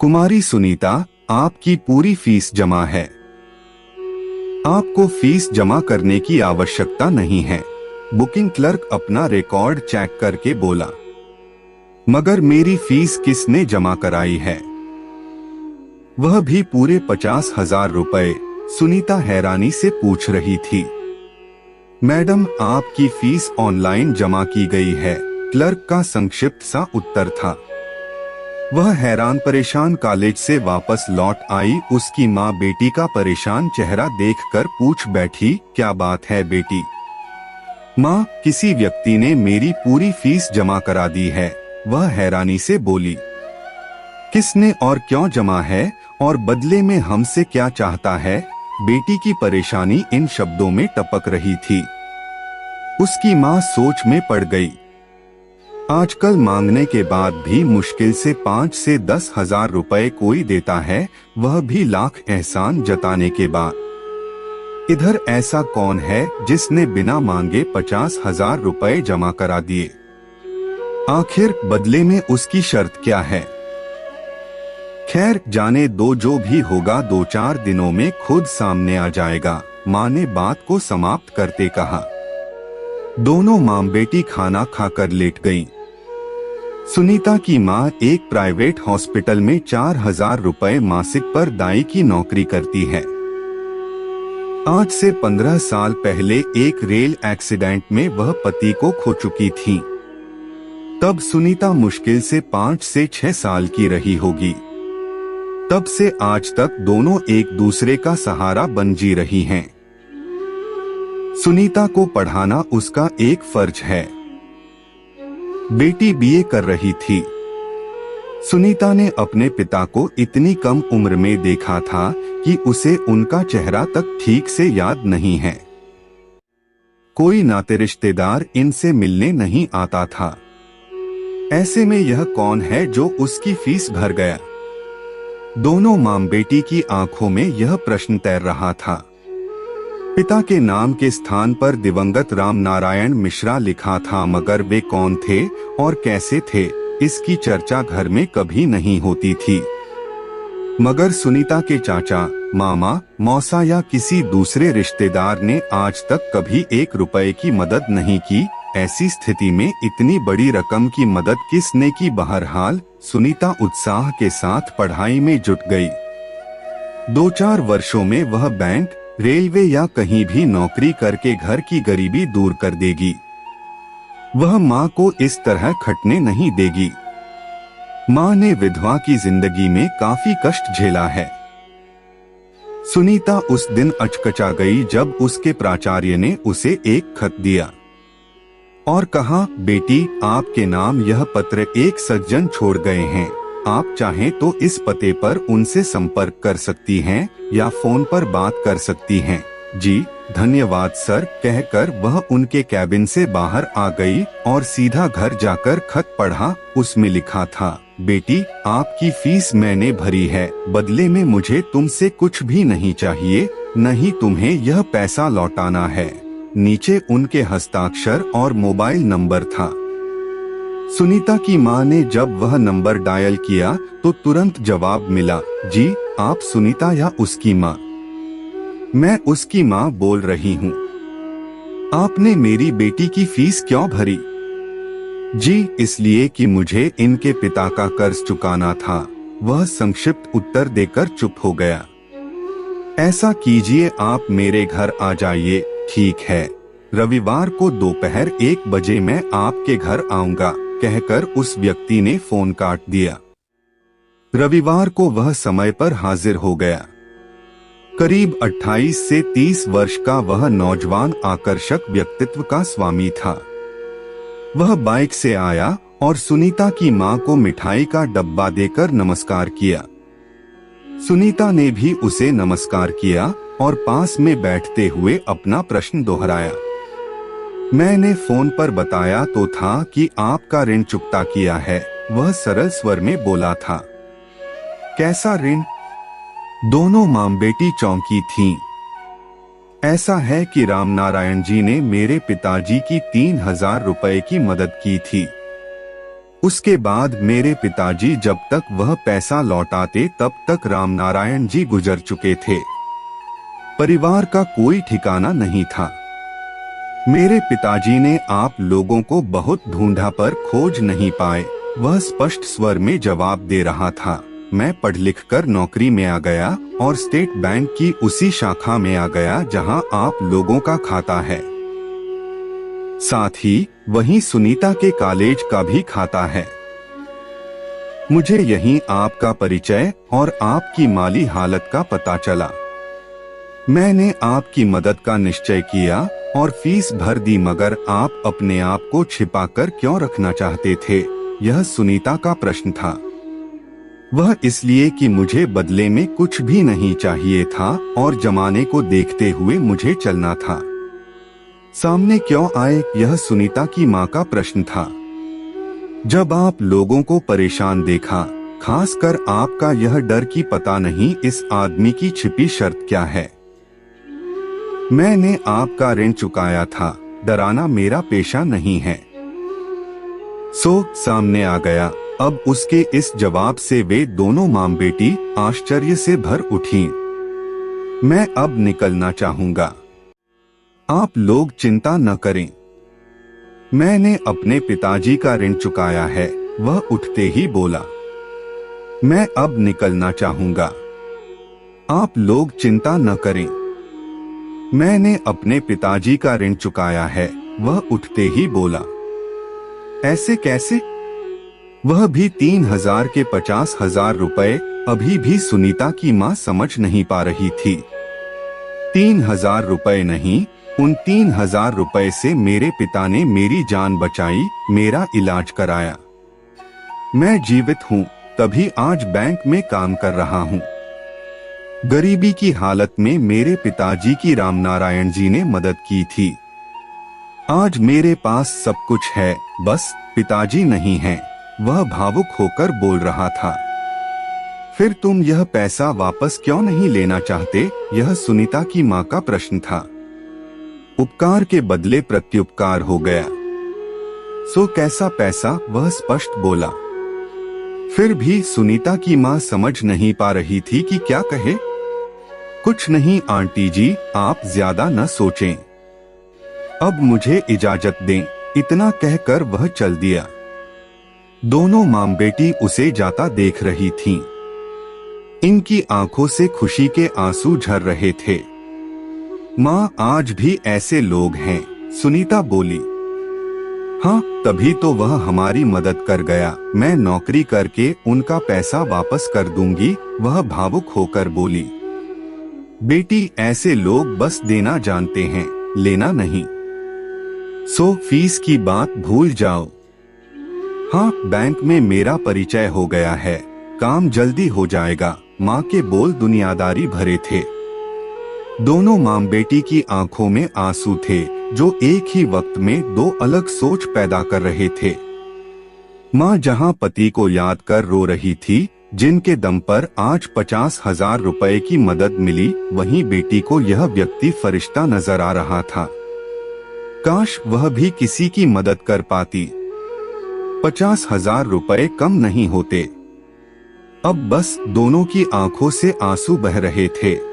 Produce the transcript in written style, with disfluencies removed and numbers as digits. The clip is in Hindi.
कुमारी सुनीता, आपकी पूरी फीस जमा है। आपको फीस जमा करने की आवश्यकता नहीं है। बुकिंग क्लर्क अपना रिकॉर्ड चेक करके बोला। मगर मेरी फीस किसने जमा कराई है? वह भी पूरे 50,000 रुपए। सुनीता हैरानी से पूछ रही थी। मैडम, आपकी फीस ऑनलाइन जमा की गई है, क्लर्क का संक्षिप्त सा उत्तर था। वह हैरान परेशान कॉलेज से वापस लौट आई। उसकी माँ बेटी का परेशान चेहरा देखकर पूछ बैठी, क्या बात है बेटी? माँ, किसी व्यक्ति ने मेरी पूरी फीस जमा करा दी है, वह हैरानी से बोली। किसने और क्यों जमा है और बदले में हमसे क्या चाहता है? बेटी की परेशानी इन शब्दों में टपक रही थी। उसकी माँ सोच में पड़ गई। आजकल मांगने के बाद भी मुश्किल से 5 से 10,000 रुपए कोई देता है, वह भी लाख एहसान जताने के बाद। इधर ऐसा कौन है जिसने बिना मांगे 50,000 रुपए जमा करा दिए? आखिर बदले में उसकी शर्त क्या है? खैर जाने दो, जो भी होगा 2-4 दिनों में खुद सामने आ जाएगा, माँ ने बात को समाप्त करते कहा। दोनों माँ बेटी खाना खाकर लेट गईं। सुनीता की माँ एक प्राइवेट हॉस्पिटल में 4,000 रुपए मासिक पर दाई की नौकरी करती है। आज से 15 साल पहले एक रेल एक्सीडेंट में वह पति को खो चुकी थी। तब सुनीता मुश्किल से 5 से 6 साल की रही होगी। तब से आज तक दोनों एक दूसरे का सहारा बन जी रही हैं। सुनीता को पढ़ाना उसका एक फर्ज है। बेटी बीए कर रही थी। सुनीता ने अपने पिता को इतनी कम उम्र में देखा था कि उसे उनका चेहरा तक ठीक से याद नहीं है। कोई नाते रिश्तेदार इनसे मिलने नहीं आता था। ऐसे में यह कौन है जो उसकी फीस भर गया? दोनों मां बेटी की आंखों में यह प्रश्न तैर रहा था। पिता के नाम के स्थान पर दिवंगत राम नारायण मिश्रा लिखा था, मगर वे कौन थे और कैसे थे, इसकी चर्चा घर में कभी नहीं होती थी। मगर सुनीता के चाचा, मामा, मौसा या किसी दूसरे रिश्तेदार ने आज तक कभी 1 रुपए की मदद नहीं की। ऐसी स्थिति में इतनी बड़ी रकम की मदद किसने की? बहरहाल सुनीता उत्साह के साथ पढ़ाई में जुट गई। 2-4 वर्षों में वह बैंक, रेलवे या कहीं भी नौकरी करके घर की गरीबी दूर कर देगी। वह माँ को इस तरह खटने नहीं देगी। माँ ने विधवा की जिंदगी में काफी कष्ट झेला है। सुनीता उस दिन अचकचा गई जब उसके प्राचार्य ने उसे एक खत दिया और कहा, बेटी, आपके नाम यह पत्र एक सज्जन छोड़ गए हैं। आप चाहें तो इस पते पर उनसे संपर्क कर सकती हैं या फोन पर बात कर सकती हैं। जी धन्यवाद सर, कहकर वह उनके कैबिन से बाहर आ गई और सीधा घर जाकर खत पढ़ा। उसमें लिखा था, बेटी, आपकी फीस मैंने भरी है, बदले में मुझे तुमसे कुछ भी नहीं चाहिए, नहीं तुम्हें यह पैसा लौटाना है। नीचे उनके हस्ताक्षर और मोबाइल नंबर था। सुनीता की माँ ने जब वह नंबर डायल किया तो तुरंत जवाब मिला, जी आप सुनीता या उसकी माँ? मैं उसकी माँ बोल रही हूँ। आपने मेरी बेटी की फीस क्यों भरी? जी इसलिए कि मुझे इनके पिता का कर्ज चुकाना था। वह संक्षिप्त उत्तर देकर चुप हो गया। ऐसा कीजिए, आप मेरे घर आ जाइए। ठीक है, रविवार को दोपहर 1 बजे मैं आपके घर आऊंगा, कहकर उस व्यक्ति ने फोन काट दिया। रविवार को वह समय पर हाजिर हो गया। करीब 28 से 30 वर्ष का वह नौजवान आकर्षक व्यक्तित्व का स्वामी था। वह बाइक से आया और सुनीता की मां को मिठाई का डब्बा देकर नमस्कार किया। सुनीता ने भी उसे नमस्कार किया और पास में बैठते हुए अपना प्रश्न दोहराया। मैंने फोन पर बताया तो था कि आपका ऋण चुकता किया है, वह सरल स्वर में बोला था। कैसा ऋण? दोनों मां बेटी चौंकी थीं। ऐसा है कि रामनारायण जी ने मेरे पिताजी की 3,000 रुपए की मदद की थी। उसके बाद मेरे पिताजी जब तक वह पैसा लौटाते तब तक रामनारायण जी गुजर चुके थे। परिवार का कोई ठिकाना नहीं था। मेरे पिताजी ने आप लोगों को बहुत ढूंढा पर खोज नहीं पाए। वह स्पष्ट स्वर में जवाब दे रहा था। मैं पढ़ लिख कर नौकरी में आ गया और स्टेट बैंक की उसी शाखा में आ गया जहां आप लोगों का खाता है। साथ ही वहीं सुनीता के कॉलेज का भी खाता है। मुझे यहीं आपका परिचय और आपकी माली हालत का पता चला। मैंने आपकी मदद का निश्चय किया और फीस भर दी, मगर आप अपने आप को छिपाकर क्यों रखना चाहते थे? यह सुनीता का प्रश्न था। वह इसलिए कि मुझे बदले में कुछ भी नहीं चाहिए था और जमाने को देखते हुए मुझे चलना था। सामने क्यों आए, यह सुनीता की मां का प्रश्न था। जब आप लोगों को परेशान देखा, खासकर आपका यह डर कि पता नहीं इस आदमी की छिपी शर्त क्या है। मैंने आपका ऋण चुकाया था, डराना मेरा पेशा नहीं है। सामने आ गया। अब उसके इस जवाब से वे दोनों मां बेटी आश्चर्य से भर उठीं। मैं अब निकलना चाहूंगा, आप लोग चिंता न करें। मैंने अपने पिताजी का ऋण चुकाया है, वह उठते ही बोला। मैं अब निकलना चाहूंगा, आप लोग चिंता न करें। मैंने अपने पिताजी का ऋण चुकाया है, वह उठते ही बोला। ऐसे कैसे? वह भी 3,000 के 50,000 रुपए। अभी भी सुनीता की मां समझ नहीं पा रही थी। 3,000 रुपए नहीं, उन 3,000 रुपए से मेरे पिता ने मेरी जान बचाई, मेरा इलाज कराया। मैं जीवित हूँ, तभी आज बैंक में काम कर रहा हूँ। गरीबी की हालत में मेरे पिताजी की रामनारायण जी ने मदद की थी। आज मेरे पास सब कुछ है, बस पिताजी नहीं हैं। वह भावुक होकर बोल रहा था। फिर तुम यह पैसा वापस क्यों नहीं लेना चाहते? यह सुनीता की मां का प्रश्न था। उपकार के बदले प्रत्युपकार हो गया। कैसा पैसा? वह स्पष्ट बोला। फिर भी सुनीता की मां समझ नहीं पा रही थी कि क्या कहे। कुछ नहीं आंटी जी, आप ज्यादा न सोचें। अब मुझे इजाजत दें, इतना कहकर वह चल दिया। दोनों मां बेटी उसे जाता देख रही थीं। इनकी आंखों से खुशी के आंसू झर रहे थे। मां, आज भी ऐसे लोग हैं, सुनीता बोली। हाँ, तभी तो वह हमारी मदद कर गया। मैं नौकरी करके उनका पैसा वापस कर दूंगी, वह भावुक होकर बोली। बेटी, ऐसे लोग बस देना जानते हैं, लेना नहीं। फीस की बात भूल जाओ। हाँ, बैंक में मेरा परिचय हो गया है, काम जल्दी हो जाएगा। माँ के बोल दुनियादारी भरे थे। दोनों मां बेटी की आंखों में आंसू थे, जो एक ही वक्त में दो अलग सोच पैदा कर रहे थे। माँ जहां पति को याद कर रो रही थी, जिनके दम पर आज 50,000 रुपए की मदद मिली, वहीं बेटी को यह व्यक्ति फरिश्ता नजर आ रहा था। काश वह भी किसी की मदद कर पाती। 50,000 रुपए कम नहीं होते। अब बस दोनों की आंखों से आंसू बह रहे थे।